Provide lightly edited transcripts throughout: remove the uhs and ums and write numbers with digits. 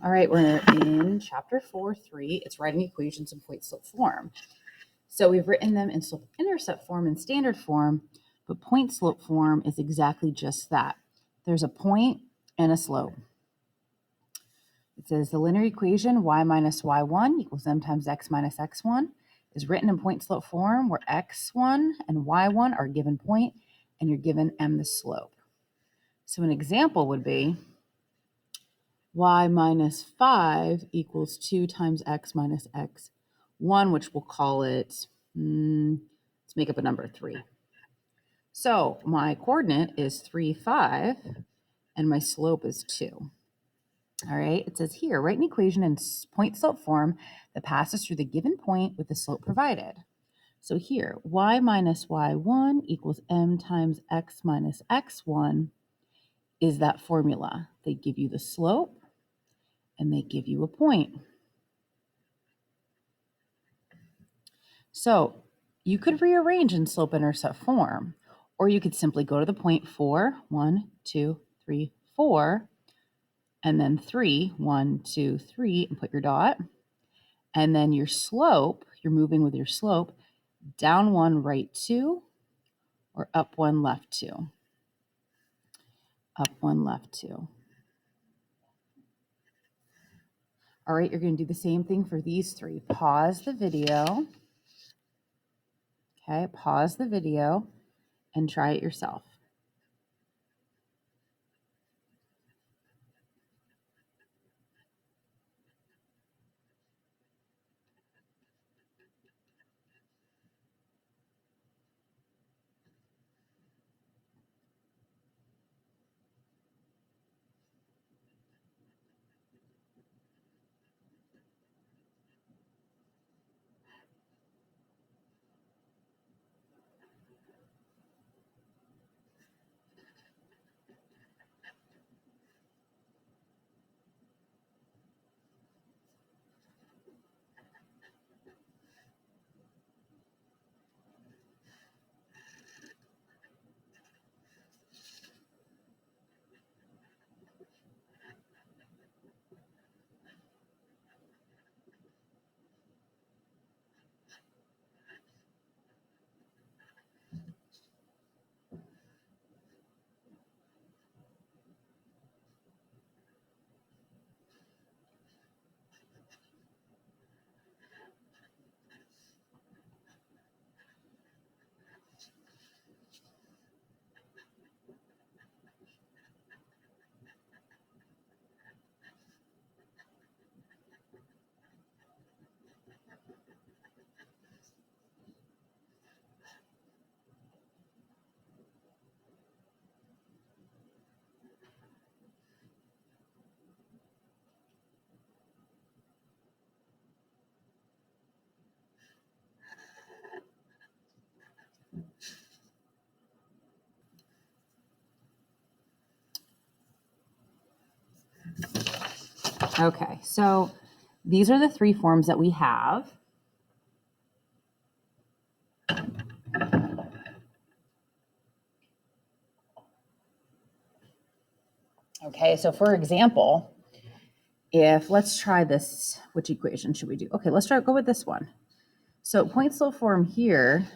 All right, we're in chapter 4.3. It's writing equations in point-slope form. So we've written them in slope-intercept form and standard form, but point-slope form is exactly just that. There's a point and a slope. It says the linear equation y minus y1 equals m times x minus x1 is written in point-slope form where x1 and y1 are a given point and you're given m the slope. So an example would be y minus 5 equals 2 times x minus x1, which we'll call it, let's make up a number, 3. So my coordinate is 3, 5, and my slope is 2. All right, it says here, write an equation in point-slope form that passes through the given point with the slope provided. So here, y minus y1 equals m times x minus x1 is that formula. They give you the slope, and they give you a point. So you could rearrange in slope-intercept form, or you could simply go to the point 4, 1, 2, 3, 4, and then 3, 1, 2, 3, and put your dot. And then your slope, you're moving with your slope, down 1, right 2, or up 1, left 2. Up 1, left 2. All right, you're going to do the same thing for these 3. Pause the video. Okay, pause the video and try it yourself. Okay, so these are the 3 forms that we have. Okay, so for example, if let's try this, which equation should we do? Okay, let's go with this one. So point-slope form here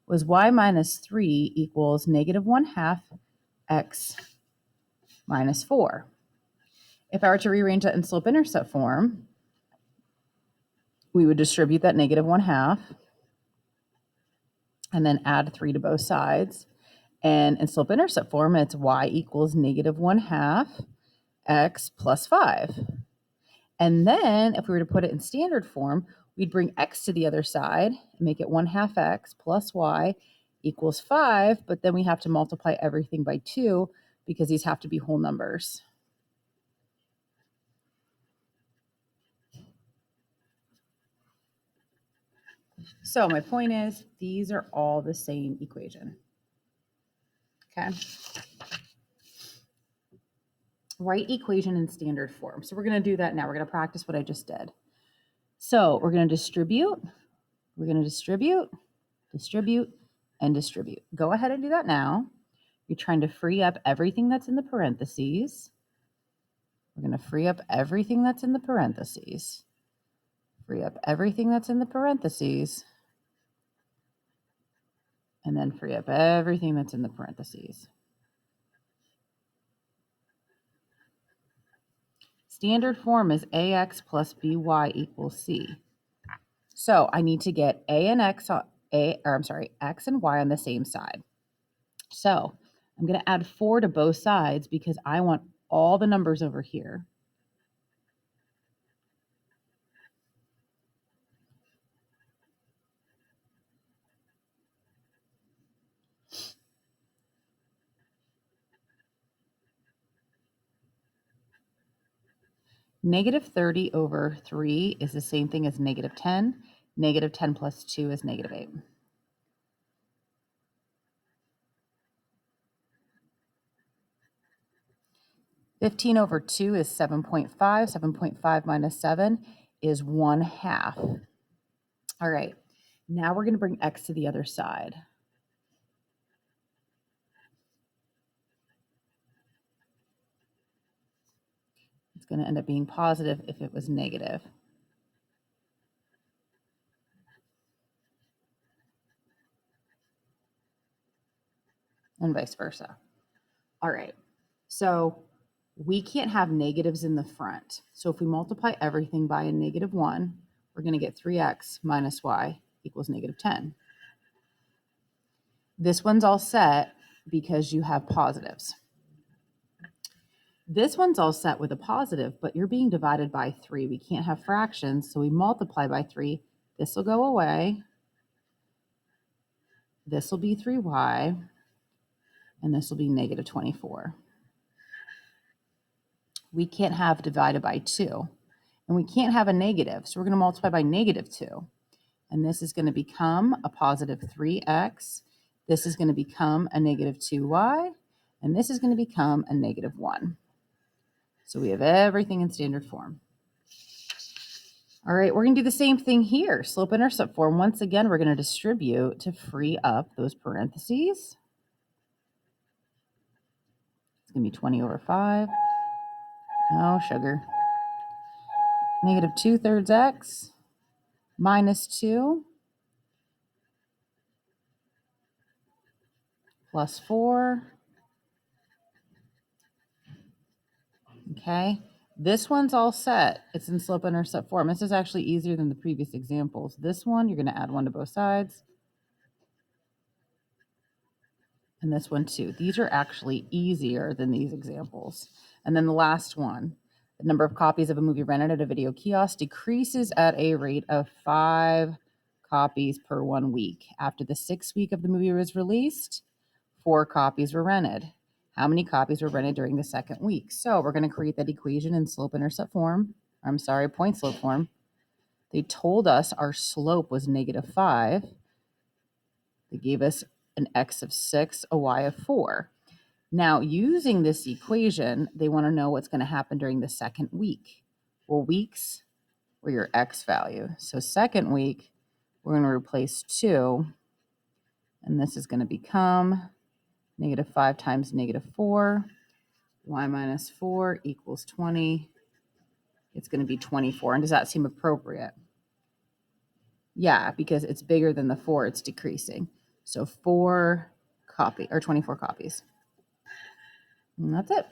was y minus 3 equals negative 1/2 x minus 4. If I were to rearrange that in slope-intercept form, we would distribute that negative 1/2 and then add 3 to both sides. And in slope-intercept form, it's y equals negative 1/2 x plus 5. And then if we were to put it in standard form, we'd bring x to the other side and make it 1/2 x plus y equals 5, but then we have to multiply everything by 2 because these have to be whole numbers. So my point is, these are all the same equation. Okay. Write equation in standard form. So we're going to do that now. We're going to practice what I just did. So we're going to distribute. We're going to distribute, and distribute. Go ahead and do that now. You're trying to free up everything that's in the parentheses. We're going to free up everything that's in the parentheses. Free up everything that's in the parentheses. And then free up everything that's in the parentheses. Standard form is ax plus by equals c. So I need to get x and y on the same side. So I'm going to add 4 to both sides because I want all the numbers over here. Negative 30 over 3 is the same thing as negative 10. Negative 10 plus 2 is negative 8. $15 over 2 is 7.5. 7.5 minus 7 is 1/2. All right, now we're going to bring x to the other side. It's going to end up being positive if it was negative. And vice versa. All right, so we can't have negatives in the front. So if we multiply everything by a -1, we're going to get 3x minus y equals negative 10. This one's all set because you have positives. This one's all set with a positive, but you're being divided by 3. We can't have fractions, so we multiply by 3. This will go away. This will be 3y, and this will be negative 24. We can't have divided by 2, and we can't have a negative, so we're going to multiply by negative 2. And this is going to become a positive 3x. This is going to become a negative 2y, and this is going to become a negative 1. So we have everything in standard form. All right, we're going to do the same thing here. Slope-intercept form. Once again, we're going to distribute to free up those parentheses. It's going to be 20 over 5. Oh, sugar. Negative 2/3 x minus 2 plus 4. Okay. This one's all set. It's in slope-intercept form. This is actually easier than the previous examples. This one, you're going to add 1 to both sides. And this one too. These are actually easier than these examples. And then the last one, the number of copies of a movie rented at a video kiosk decreases at a rate of 5 copies per 1 week. After the 6th week of the movie was released, 4 copies were rented. How many copies were rented during the 2nd week? So we're going to create that equation in slope-intercept form. Point slope form. They told us our slope was -5. They gave us an x of 6, a y of 4. Now, using this equation, they want to know what's going to happen during the 2nd week. Well, weeks were your x value. So 2nd week, we're going to replace 2, and this is going to become -5 times -4. Y minus 4 equals 20. It's going to be 24. And does that seem appropriate? Yeah, because it's bigger than the 4, it's decreasing. So 24 copies. And that's it.